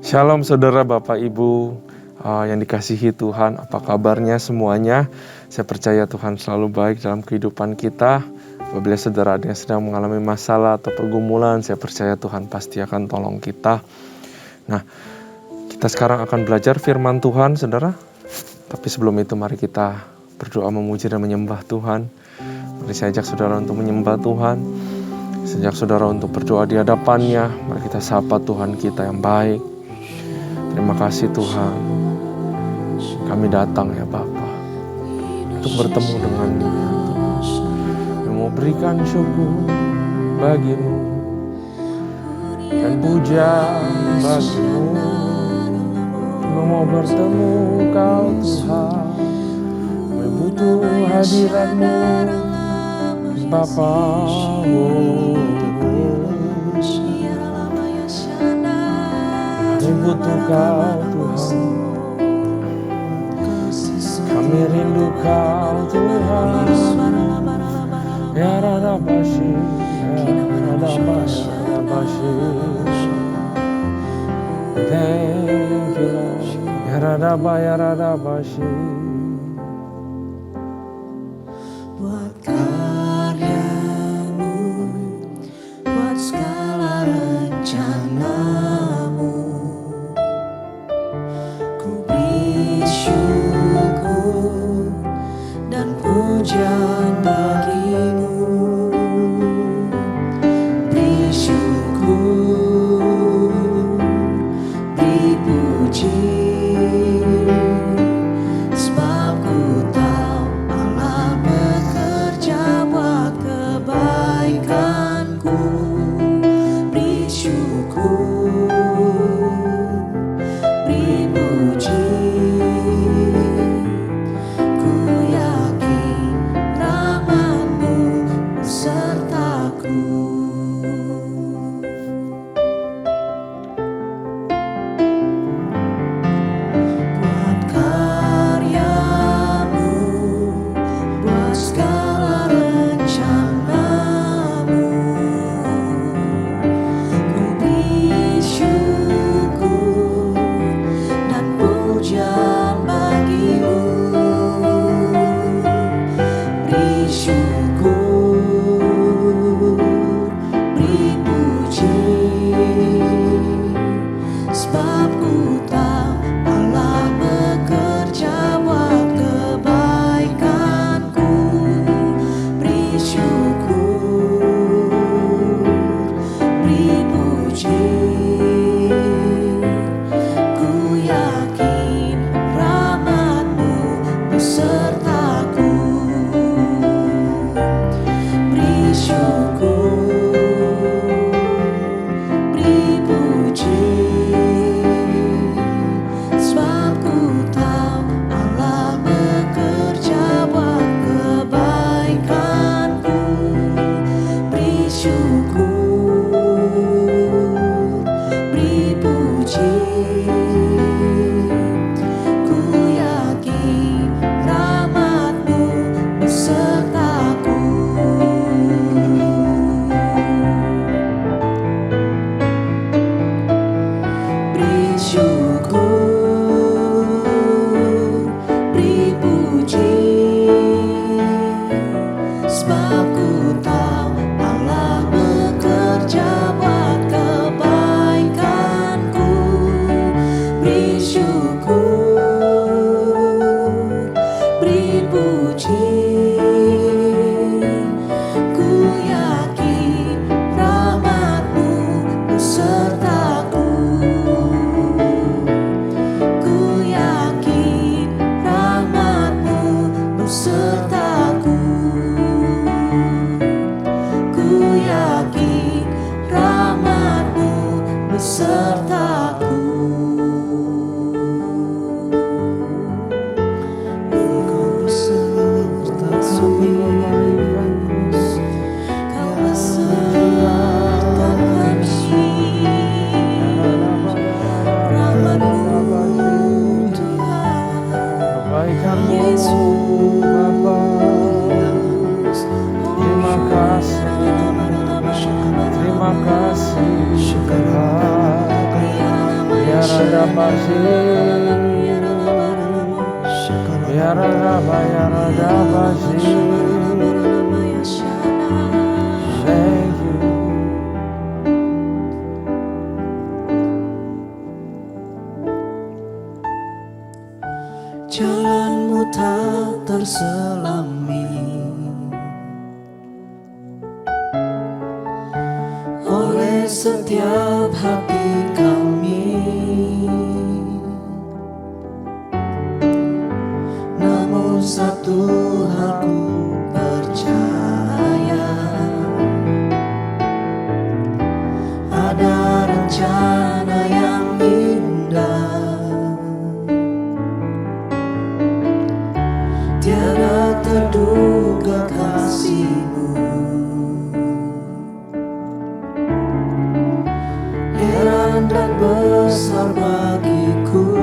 Shalom saudara, Bapak, Ibu yang dikasihi Tuhan. Apa kabarnya semuanya? Saya percaya Tuhan selalu baik dalam kehidupan kita. Apabila saudara ada yang sedang mengalami masalah atau pergumulan, saya percaya Tuhan pasti akan tolong kita. Nah, kita sekarang akan belajar firman Tuhan, saudara. Tapi sebelum itu mari kita berdoa memuji dan menyembah Tuhan. Mari saya ajak saudara untuk menyembah Tuhan. Sejak saudara untuk berdoa di hadapannya, mari kita sapa Tuhan kita yang baik. Terima kasih Tuhan, kami datang ya Bapa untuk bertemu denganmu ya Tuhan. Yang mau berikan syukur bagimu dan puja bagimu. Yang mau bertemu Kau Tuhan, kami butuh hadirat-Mu Bapa. Kami butuh Kau Tuhan, kami rindu Kau Tuhan. Ya Radabashi, Ya Radabashi, thank you Lord. Ya Radabashi. Buat karyamu, buat segala rencanamu, ku beri syukur dan pujian bagimu. Beri syukur, beri puji, sebab ku tahu Allah bekerja buat kebaikanku. Beri syukur, beri puji, ku yakin rahmat-Mu besertaku. Buat karyamu, buat segala rencanamu, ku beri syukur dan pujian bagimu. Beri syukur, beri puji, sebab ku tahu Allah bekerja buat kebaikanku. Beri syukur, beri puji, ku yakin rahmat-Mu besertaku. Beri syukur, beri puji, sebab ku tahu Allah bekerja buat kebaikanku. Beri syukur, beri puji, ku yakin rahmat-Mu besertaku. Beri syukur, beri puji, sebab ku tahu Allah bekerja buat kebaikanku. Beri syukur, beri puji, ku yakin rahmat-Mu besertaku. Ku yakin rahmat-Mu besertaku. Ku yakin rahmat-Mu besertaku. Engkau beserta kami, Kau beserta kami. Rahmat-Mu Tuhan Kebaikan-Mu Yesus. Bapa, terima kasih, terima kasih Tuhan. Yarada Basi, Yarada Basi. Thank you. Jalanmu tak terselami oleh setiap hati kami, namun satu hal ku percaya, ada rencana yang indah. Tiada terduga kasih-Mu, heran dan besar bagiku,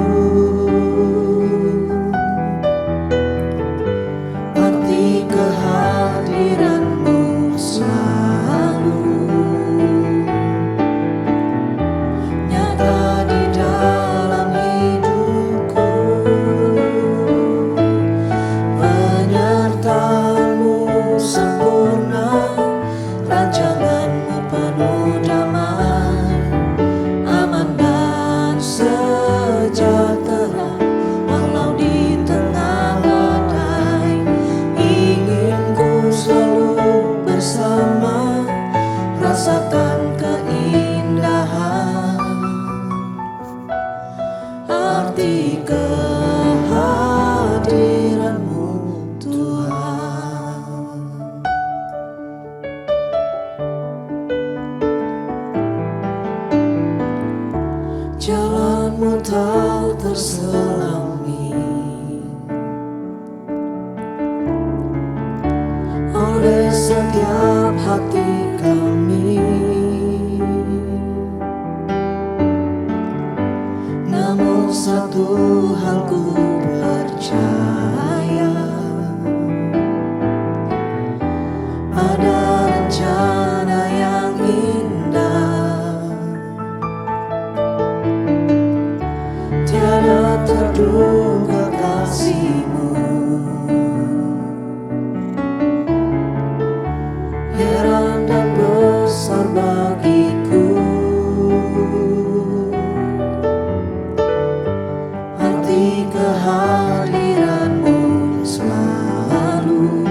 arti kehadiran-Mu selalu nyata di dalam hidupku. Penyertaan-Mu sempurna, rancangan-Mu penuh damai, aman dan sejahtera. Walau di tengah badai, ingin ku selalu bersama, rasakan keindahan arti kehadiran-Mu, Tuhan. Jalan-Mu tak terselami oleh setiap hati kami, namun satu hal ku percaya, ada rencana yang indah. Tiada terduga kasih-Mu, heran dan besar bagiku, arti kehadiran-Mu selalu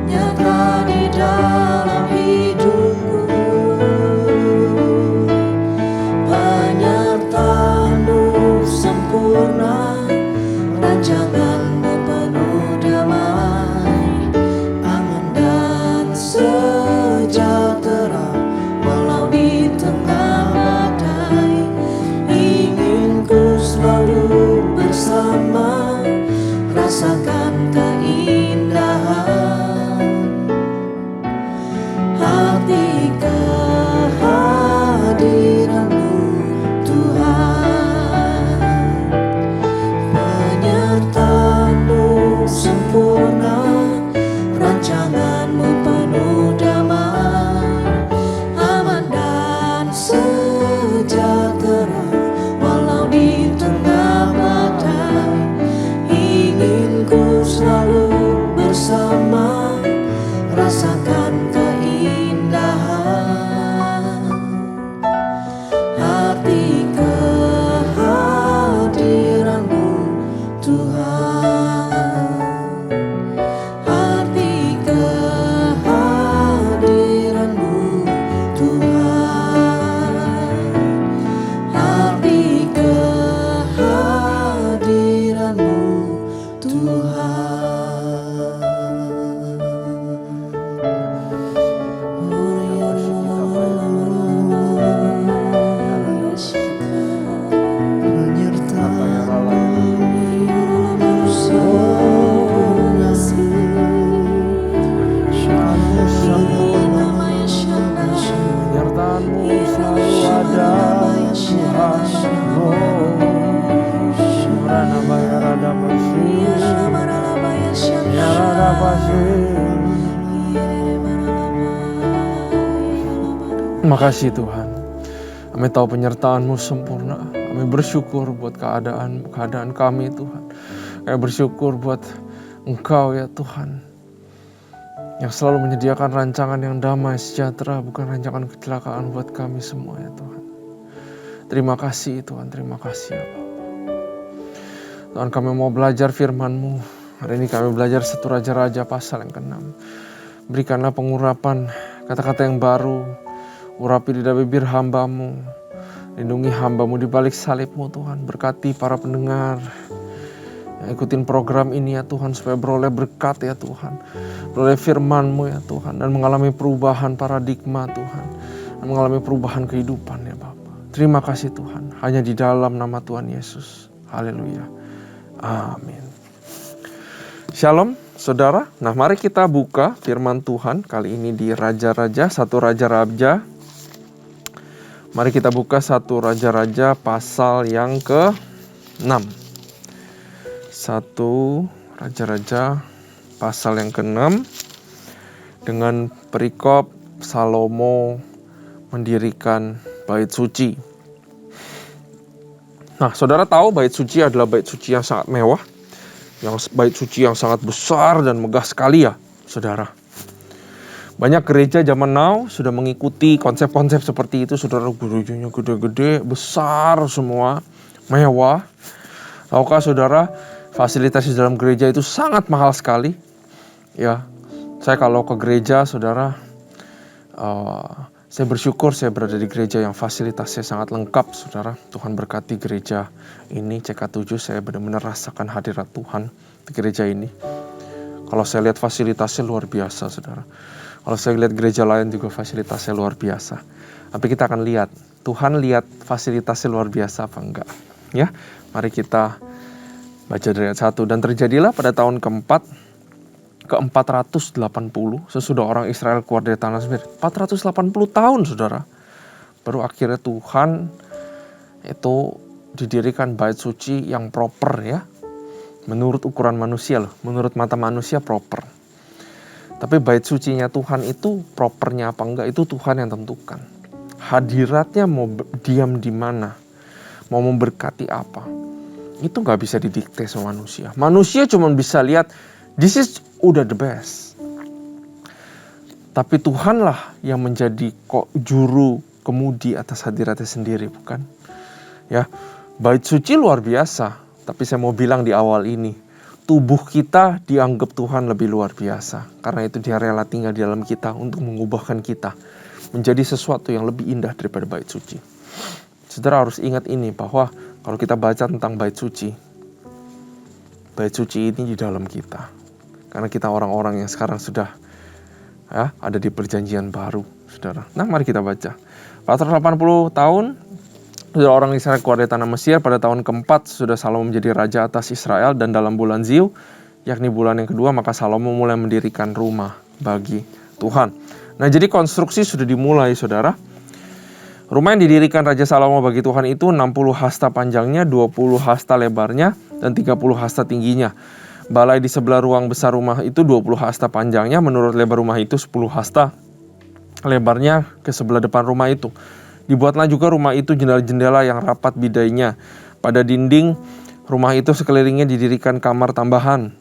nyata di dalam hidupku. Penyertaan-Mu sempurna, rancangan-Mu penuh damai, aman dan sejahtera. Walau di tengah badai, ingin ku selalu bersama, rasakan keindahan hati kehadiran-Mu, Tuhan. Penyertaan-Mu sempurna, rancangan-Mu penuh damai, aman dan sejahtera. Walau di tengah badai, ingin ku selalu bersama, rasakan keindahan hati kehadiran-Mu, Tuhan. Hati kehadiran-Mu, Tuhan. Hati kehadiran-Mu, Tuhan. Penyertaan-Mu selalu ada, Tuhan. Surana Bayarada Basi, Yarada Basi. Makasih Tuhan. Kami tahu penyertaan-Mu sempurna. Kami bersyukur buat keadaan kami Tuhan. Kami bersyukur buat Engkau ya Tuhan, yang selalu menyediakan rancangan yang damai sejahtera, bukan rancangan kecelakaan buat kami semua ya Tuhan. Terima kasih Tuhan, terima kasih ya Bapa. Tuhan, kami mau belajar firman-Mu. Hari ini kami belajar 1 Raja-Raja pasal yang ke-6. Berikanlah pengurapan kata-kata yang baru. Urapi lidah bibir hamba-Mu. Lindungi hamba-Mu di balik salib-Mu Tuhan. Berkati para pendengar yang ikutin program ini ya Tuhan, supaya beroleh berkat ya Tuhan. Beroleh firman-Mu ya Tuhan. Dan mengalami perubahan paradigma Tuhan. Dan mengalami perubahan kehidupan ya Bapa. Terima kasih Tuhan. Hanya di dalam nama Tuhan Yesus. Haleluya. Amin. Shalom saudara. Nah, mari kita buka firman Tuhan kali ini di Raja-Raja, 1 Raja-Raja. Mari kita buka 1 Raja-Raja pasal yang ke-6. 1 Raja-Raja pasal yang ke-6 dengan perikop Salomo mendirikan bait suci. Nah, saudara tahu bait suci adalah bait suci yang sangat mewah, yang bait suci yang sangat besar dan megah sekali ya, saudara. Banyak gereja zaman now sudah mengikuti konsep-konsep seperti itu, saudara. Gerejanya gede-gede, besar semua, mewah. Tahukah saudara, fasilitas di dalam gereja itu sangat mahal sekali. Ya, saya kalau ke gereja, saudara, saya bersyukur saya berada di gereja yang fasilitasnya sangat lengkap, saudara. Tuhan berkati gereja ini, CK7, saya benar-benar rasakan hadirat Tuhan di gereja ini. Kalau saya lihat fasilitasnya luar biasa, saudara. Kalau saya lihat gereja lain juga fasilitasnya luar biasa. Tapi kita akan lihat, Tuhan lihat fasilitasnya luar biasa apa enggak. Ya, mari kita baca dari ayat 1. Dan terjadilah pada tahun ke-480 sesudah orang Israel keluar dari tanah Mesir. 480 tahun, saudara. Baru akhirnya Tuhan itu didirikan bait suci yang proper ya. Menurut ukuran manusia loh. Menurut mata manusia proper. Tapi bait sucinya Tuhan itu propernya apa enggak, itu Tuhan yang tentukan. Hadiratnya mau diam di mana, mau memberkati apa, itu gak bisa didikte sama manusia. Manusia cuma bisa lihat, this is udah the best. Tapi Tuhanlah yang menjadi juru kemudi atas hadiratnya sendiri, bukan? Ya, bait suci luar biasa. Tapi saya mau bilang di awal ini, tubuh kita dianggap Tuhan lebih luar biasa. Karena itu Dia rela tinggal di dalam kita untuk mengubahkan kita menjadi sesuatu yang lebih indah daripada bait suci. Saudara harus ingat ini, bahwa kalau kita baca tentang bait suci ini di dalam kita. Karena kita orang-orang yang sekarang sudah ya, ada di perjanjian baru, saudara. Nah, mari kita baca. 480 tahun sudah orang Israel keluar dari tanah Mesir. Pada tahun ke-4 sudah Salomo menjadi raja atas Israel. Dan dalam bulan Ziu, yakni bulan yang kedua, maka Salomo mulai mendirikan rumah bagi Tuhan. Nah, jadi konstruksi sudah dimulai, saudara. Rumah yang didirikan Raja Salomo bagi Tuhan itu 60 hasta panjangnya, 20 hasta lebarnya, dan 30 hasta tingginya. Balai di sebelah ruang besar rumah itu 20 hasta panjangnya, menurut lebar rumah itu 10 hasta lebarnya ke sebelah depan rumah itu. Dibuatlah juga rumah itu jendela-jendela yang rapat bidainya. Pada dinding rumah itu sekelilingnya didirikan kamar tambahan.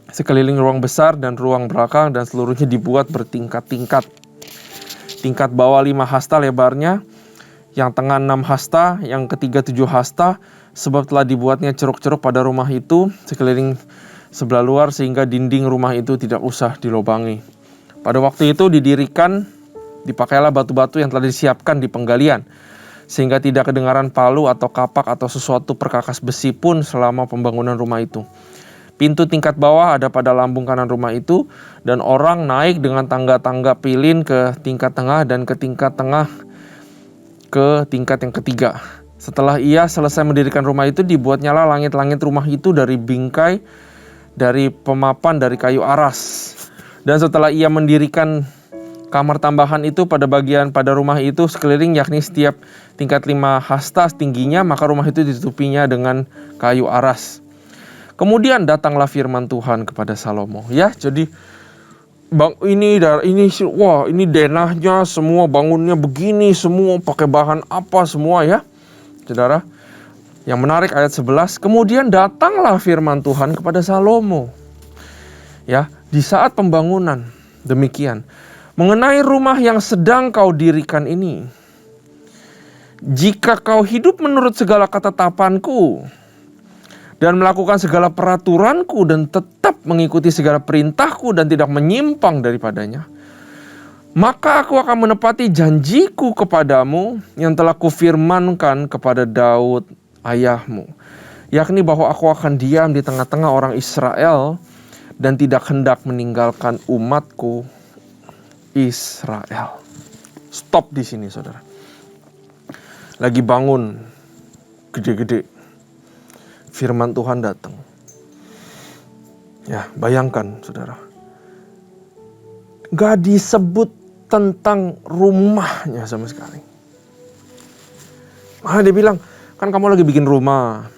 Sekeliling ruang besar dan ruang belakang dan seluruhnya dibuat bertingkat-tingkat. Tingkat bawah 5 hasta lebarnya, yang tengah 6 hasta, yang ketiga 7 hasta, sebab telah dibuatnya ceruk-ceruk pada rumah itu sekeliling sebelah luar sehingga dinding rumah itu tidak usah dilobangi. Pada waktu itu dipakailah batu-batu yang telah disiapkan di penggalian, sehingga tidak kedengaran palu atau kapak atau sesuatu perkakas besi pun selama pembangunan rumah itu. Pintu tingkat bawah ada pada lambung kanan rumah itu, dan orang naik dengan tangga-tangga pilin ke tingkat tengah dan ke tingkat tengah ke tingkat yang ketiga. Setelah ia selesai mendirikan rumah itu, dibuatnyalah langit-langit rumah itu dari bingkai, dari pemapan, dari kayu aras. Dan setelah ia mendirikan kamar tambahan itu pada rumah itu sekeliling, yakni setiap tingkat 5 hasta tingginya, maka rumah itu ditutupinya dengan kayu aras. Kemudian datanglah firman Tuhan kepada Salomo. Ya, jadi ini denahnya semua, bangunnya begini semua, pakai bahan apa semua ya. Saudara, yang menarik ayat 11, kemudian datanglah firman Tuhan kepada Salomo. Ya, di saat pembangunan demikian, mengenai rumah yang sedang kau dirikan ini. Jika kau hidup menurut segala ketetapanku dan melakukan segala peraturanku dan tetap mengikuti segala perintahku dan tidak menyimpang daripadanya, maka aku akan menepati janjiku kepadamu yang telah kufirmankan kepada Daud ayahmu, yakni bahwa aku akan diam di tengah-tengah orang Israel dan tidak hendak meninggalkan umatku Israel. Stop di sini, saudara. Lagi bangun gede-gede, firman Tuhan datang. Ya, bayangkan saudara, gak disebut tentang rumahnya sama sekali. Dia bilang, kan kamu lagi bikin rumah,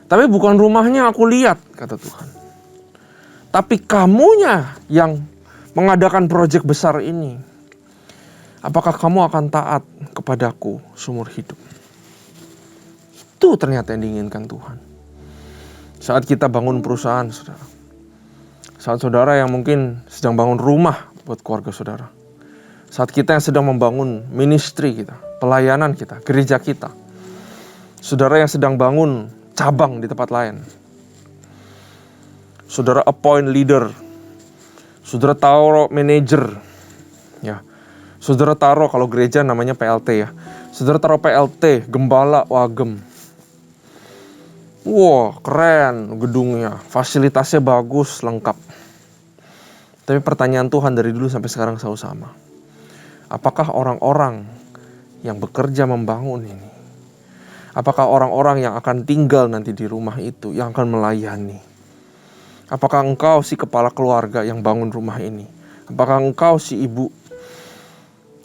tapi bukan rumahnya aku lihat, kata Tuhan, tapi kamunya yang mengadakan proyek besar ini. Apakah kamu akan taat kepadaku seumur hidup? Itu ternyata yang diinginkan Tuhan. Saat kita bangun perusahaan, saudara. Saat saudara yang mungkin sedang bangun rumah buat keluarga saudara. Saat kita yang sedang membangun ministry kita, pelayanan kita, gereja kita. Saudara yang sedang bangun cabang di tempat lain. Saudara appoint leader. Saudara taruh manager. Ya. Saudara taruh, kalau gereja namanya PLT ya. Saudara taruh PLT, gembala, wagem. Wah, keren gedungnya, fasilitasnya bagus, lengkap. Tapi pertanyaan Tuhan dari dulu sampai sekarang selalu sama. Apakah orang-orang yang bekerja membangun ini, apakah orang-orang yang akan tinggal nanti di rumah itu, yang akan melayani? Apakah engkau si kepala keluarga yang bangun rumah ini? Apakah engkau si ibu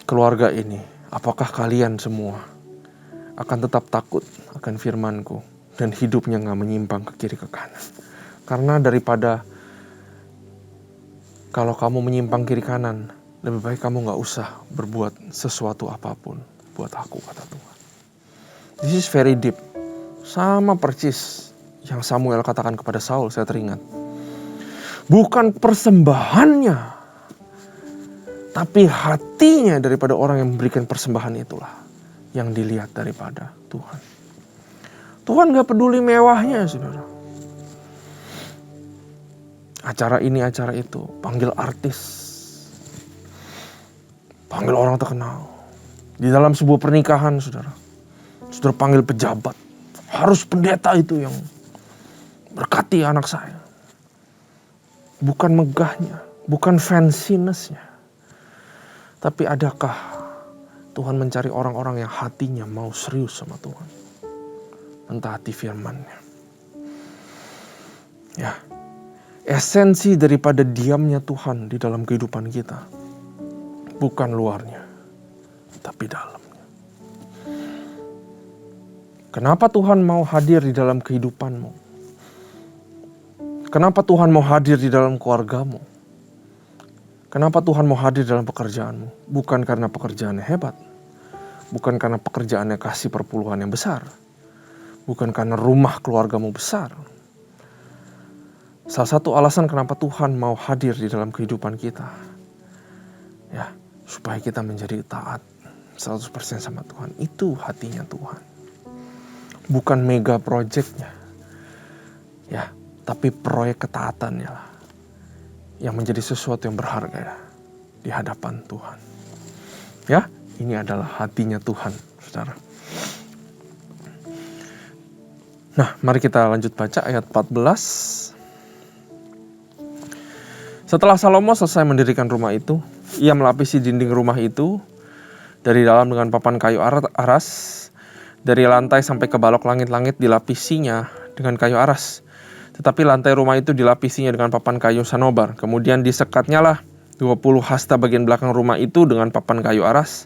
keluarga ini? Apakah kalian semua akan tetap takut akan firman-Ku dan hidupnya gak menyimpang ke kiri ke kanan? Karena daripada kalau kamu menyimpang kiri kanan, lebih baik kamu gak usah berbuat sesuatu apapun buat aku, kata Tuhan. This is very deep. Sama persis yang Samuel katakan kepada Saul, saya teringat. Bukan persembahannya, tapi hatinya daripada orang yang memberikan persembahan itulah yang dilihat daripada Tuhan. Tuhan gak peduli mewahnya, saudara. Acara ini, acara itu, panggil artis, panggil orang terkenal. Di dalam sebuah pernikahan, saudara, saudara panggil pejabat. Harus pendeta itu yang berkati anak saya. Bukan megahnya, bukan fanciness-nya. Tapi adakah Tuhan mencari orang-orang yang hatinya mau serius sama Tuhan? Mentaati firman-Nya. Ya, esensi daripada diamnya Tuhan di dalam kehidupan kita. Bukan luarnya, tapi dalamnya. Kenapa Tuhan mau hadir di dalam kehidupanmu? Kenapa Tuhan mau hadir di dalam keluargamu? Kenapa Tuhan mau hadir dalam pekerjaanmu? Bukan karena pekerjaannya hebat. Bukan karena pekerjaannya kasih perpuluhan yang besar. Bukan karena rumah keluargamu besar. Salah satu alasan kenapa Tuhan mau hadir di dalam kehidupan kita, ya, supaya kita menjadi taat 100% sama Tuhan. Itu hatinya Tuhan. Bukan mega projectnya, ya, tapi proyek ketaatannya lah yang menjadi sesuatu yang berharga di hadapan Tuhan. Ya, ini adalah hatinya Tuhan, saudara. Nah, mari kita lanjut baca ayat 14. Setelah Salomo selesai mendirikan rumah itu, ia melapisi dinding rumah itu dari dalam dengan papan kayu aras, dari lantai sampai ke balok langit-langit dilapisinya dengan kayu aras. Tetapi lantai rumah itu dilapisinya dengan papan kayu sanobar. Kemudian disekatnya lah 20 hasta bagian belakang rumah itu dengan papan kayu aras.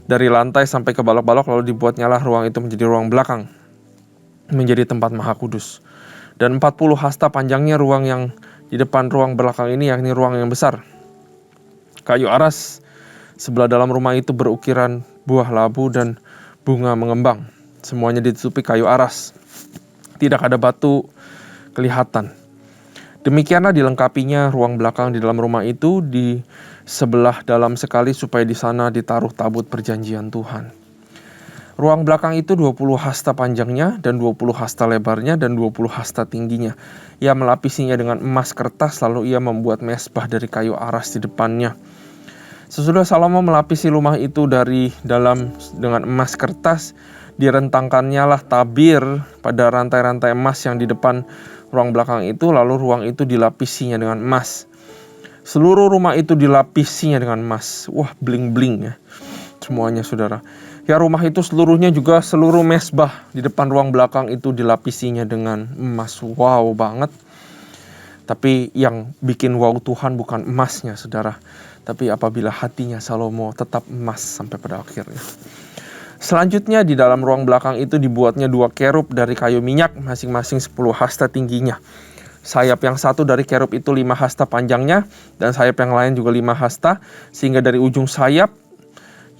Dari lantai sampai ke balok-balok, lalu dibuatnya lah ruang itu menjadi ruang belakang, menjadi tempat maha kudus. Dan 40 hasta panjangnya ruang yang di depan ruang belakang ini, yakni ruang yang besar. Kayu aras sebelah dalam rumah itu berukiran buah labu dan bunga mengembang. Semuanya ditutupi kayu aras. Tidak ada batu kelihatan. Demikianlah dilengkapinya ruang belakang di dalam rumah itu di sebelah dalam sekali supaya di sana ditaruh tabut perjanjian Tuhan. Ruang belakang itu 20 hasta panjangnya dan 20 hasta lebarnya dan 20 hasta tingginya. Ia melapisinya dengan emas kertas, lalu ia membuat mesbah dari kayu aras di depannya. Sesudah Salomo melapisi rumah itu dari dalam dengan emas kertas, direntangkannya lah tabir pada rantai-rantai emas yang di depan ruang belakang itu, lalu ruang itu dilapisinya dengan emas. Seluruh rumah itu dilapisinya dengan emas. Wah, bling-bling ya. Semuanya saudara. Ya, rumah itu seluruhnya juga seluruh mesbah di depan ruang belakang itu dilapisinya dengan emas. Wow banget. Tapi yang bikin wow Tuhan bukan emasnya saudara, tapi apabila hatinya Salomo tetap emas sampai pada akhirnya. Selanjutnya di dalam ruang belakang itu dibuatnya 2 kerub dari kayu minyak, masing-masing 10 hasta tingginya. Sayap yang satu dari kerub itu 5 hasta panjangnya, dan sayap yang lain juga 5 hasta, sehingga dari ujung sayap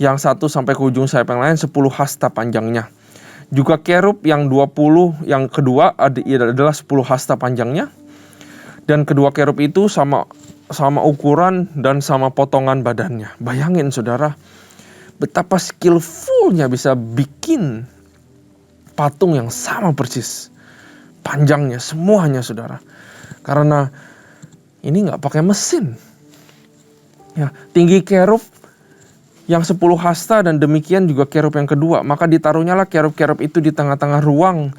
yang satu sampai ke ujung sayap yang lain 10 hasta panjangnya. Juga kerub yang 20 yang kedua adalah 10 hasta panjangnya. Dan kedua kerub itu sama ukuran dan sama potongan badannya. Bayangin saudara, betapa skillfulnya bisa bikin patung yang sama persis. Panjangnya semuanya saudara. Karena ini nggak pakai mesin. Ya, tinggi kerub yang 10 hasta dan demikian juga kerub yang kedua. Maka ditaruhnyalah kerub-kerub itu di tengah-tengah ruang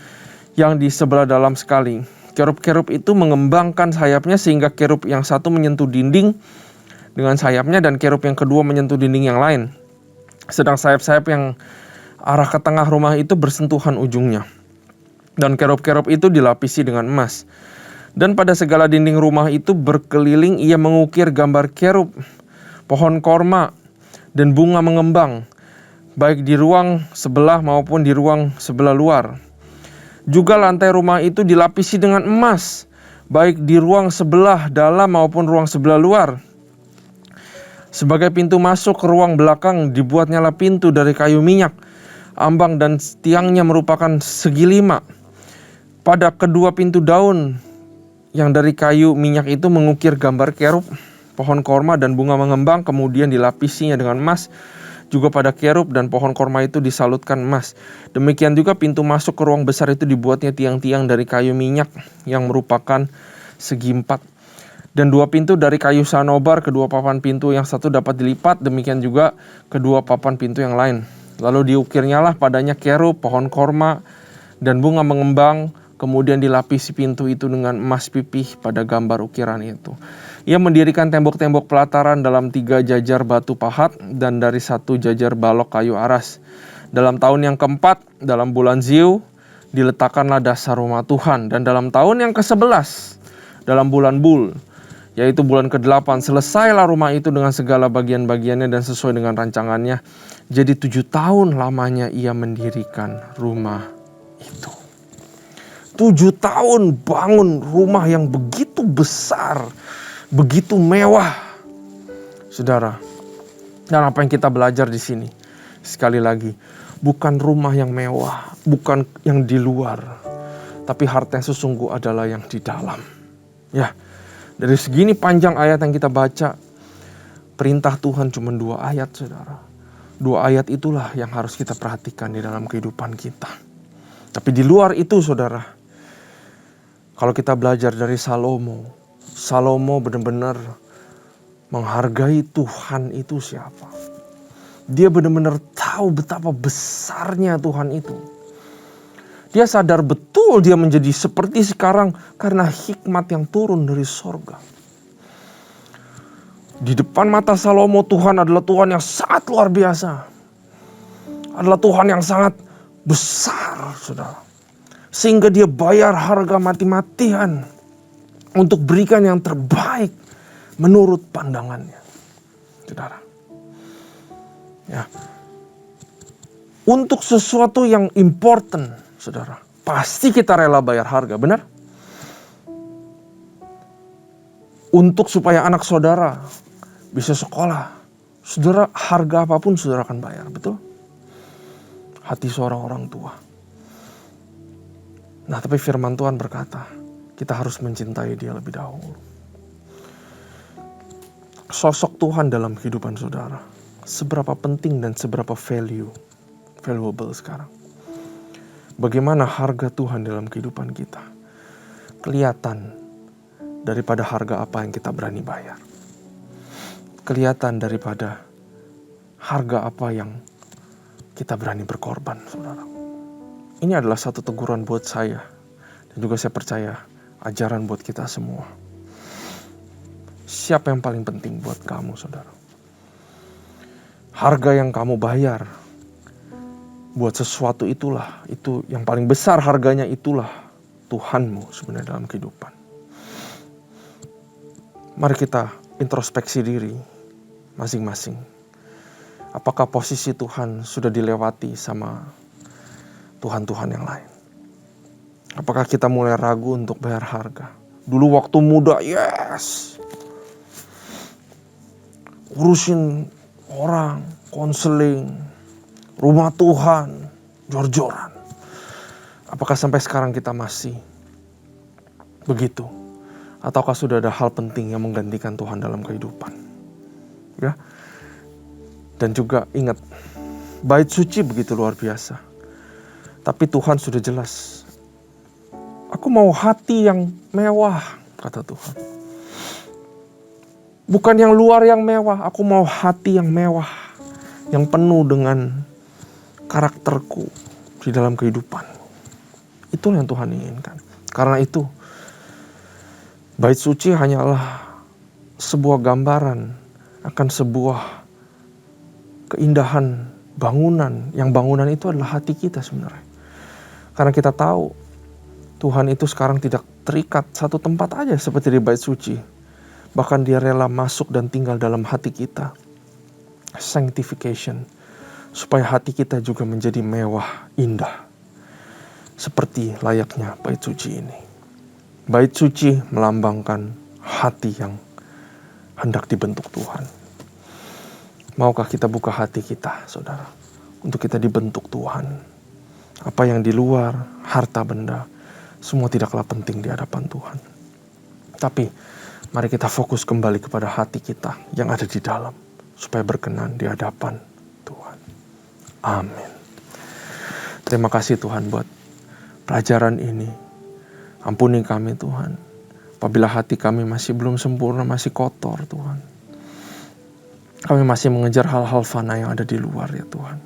yang di sebelah dalam sekali. Kerub-kerub itu mengembangkan sayapnya sehingga kerub yang satu menyentuh dinding dengan sayapnya dan kerub yang kedua menyentuh dinding yang lain. Sedang sayap-sayap yang arah ke tengah rumah itu bersentuhan ujungnya. Dan kerub-kerub itu dilapisi dengan emas. Dan pada segala dinding rumah itu berkeliling ia mengukir gambar kerub, pohon korma, dan bunga mengembang, baik di ruang sebelah maupun di ruang sebelah luar. Juga lantai rumah itu dilapisi dengan emas, baik di ruang sebelah dalam maupun ruang sebelah luar. Sebagai pintu masuk ke ruang belakang dibuatnyalah pintu dari kayu minyak. Ambang dan tiangnya merupakan segi 5. Pada kedua pintu daun yang dari kayu minyak itu mengukir gambar kerub, pohon korma dan bunga mengembang, kemudian dilapisinya dengan emas. Juga pada kerub dan pohon korma itu disalutkan emas. Demikian juga pintu masuk ke ruang besar itu dibuatnya tiang-tiang dari kayu minyak yang merupakan segi 4. Dan 2 pintu dari kayu sanobar, kedua papan pintu yang satu dapat dilipat, demikian juga kedua papan pintu yang lain. Lalu diukirnyalah padanya kerub, pohon korma, dan bunga mengembang, kemudian dilapisi pintu itu dengan emas pipih pada gambar ukiran itu. Ia mendirikan tembok-tembok pelataran dalam 3 jajar batu pahat dan dari 1 jajar balok kayu aras. Dalam tahun yang keempat, dalam bulan Ziu, diletakkanlah dasar rumah Tuhan. Dan dalam tahun yang ke-11, dalam bulan Bul, yaitu bulan ke-8, selesailah rumah itu dengan segala bagian-bagiannya dan sesuai dengan rancangannya. Jadi 7 tahun lamanya ia mendirikan rumah itu. 7 tahun bangun rumah yang begitu besar, begitu mewah, saudara. Dan apa yang kita belajar di sini, sekali lagi, bukan rumah yang mewah, bukan yang di luar, tapi harta yang sesungguh adalah yang di dalam. Ya, dari segini panjang ayat yang kita baca, perintah Tuhan cuma 2 ayat, saudara. 2 ayat itulah yang harus kita perhatikan di dalam kehidupan kita. Tapi di luar itu, saudara, kalau kita belajar dari Salomo benar-benar menghargai Tuhan itu siapa. Dia benar-benar tahu betapa besarnya Tuhan itu. Dia sadar betul dia menjadi seperti sekarang karena hikmat yang turun dari sorga. Di depan mata Salomo, Tuhan adalah Tuhan yang sangat luar biasa. Adalah Tuhan yang sangat besar, saudara. Sehingga dia bayar harga mati-matian untuk berikan yang terbaik menurut pandangannya, saudara. Ya. Untuk sesuatu yang important, saudara, pasti kita rela bayar harga, benar? untuk supaya anak saudara bisa sekolah. Saudara, harga apapun saudara akan bayar, betul? Hati seorang orang tua. Nah, tapi firman Tuhan berkata, kita harus mencintai dia lebih dahulu. Sosok Tuhan dalam kehidupan saudara, seberapa penting dan seberapa valuable sekarang. Bagaimana harga Tuhan dalam kehidupan kita kelihatan daripada harga apa yang kita berani bayar. Kelihatan daripada harga apa yang kita berani berkorban, saudara. Ini adalah satu teguran buat saya, dan juga saya percaya ajaran buat kita semua. Siapa yang paling penting buat kamu, saudara? Harga yang kamu bayar buat sesuatu itu yang paling besar harganya, itulah Tuhanmu sebenarnya dalam kehidupan. Mari kita introspeksi diri masing-masing. Apakah posisi Tuhan sudah dilewati sama Tuhan-Tuhan yang lain? Apakah kita mulai ragu untuk bayar harga? Dulu waktu muda, yes, urusin orang, konseling, rumah Tuhan, jor-joran. Apakah sampai sekarang kita masih begitu? Ataukah sudah ada hal penting yang menggantikan Tuhan dalam kehidupan? Ya. Dan juga ingat, bait suci begitu luar biasa. Tapi Tuhan sudah jelas. Aku mau hati yang mewah, kata Tuhan. Bukan yang luar yang mewah, aku mau hati yang mewah. Yang penuh dengan karakterku di dalam kehidupan. Itulah yang Tuhan inginkan. Karena itu, bait suci hanyalah sebuah gambaran akan sebuah keindahan bangunan. Yang bangunan itu adalah hati kita sebenarnya. Karena kita tahu Tuhan itu sekarang tidak terikat satu tempat aja seperti di bait suci. Bahkan dia rela masuk dan tinggal dalam hati kita. Sanctification. Supaya hati kita juga menjadi mewah, indah. Seperti layaknya bait suci ini. Bait suci melambangkan hati yang hendak dibentuk Tuhan. Maukah kita buka hati kita, saudara, untuk kita dibentuk Tuhan? Apa yang di luar, harta benda, semua tidaklah penting di hadapan Tuhan. Tapi mari kita fokus kembali kepada hati kita yang ada di dalam, supaya berkenan di hadapan Tuhan. Amin. Terima kasih Tuhan buat pelajaran ini. Ampuni kami Tuhan, apabila hati kami masih belum sempurna, masih kotor Tuhan. Kami masih mengejar hal-hal fana yang ada di luar ya Tuhan.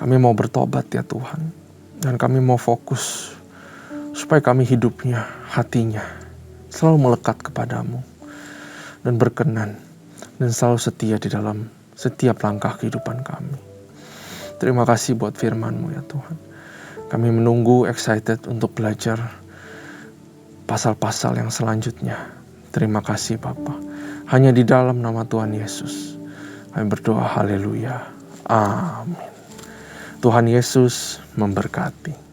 Kami mau bertobat ya Tuhan. Dan kami mau fokus supaya kami hidupnya, hatinya selalu melekat kepadamu. Dan berkenan dan selalu setia di dalam setiap langkah kehidupan kami. Terima kasih buat firman-Mu ya Tuhan. Kami menunggu excited untuk belajar pasal-pasal yang selanjutnya. Terima kasih Bapa. Hanya di dalam nama Tuhan Yesus kami berdoa, haleluya. Amin. Tuhan Yesus memberkati.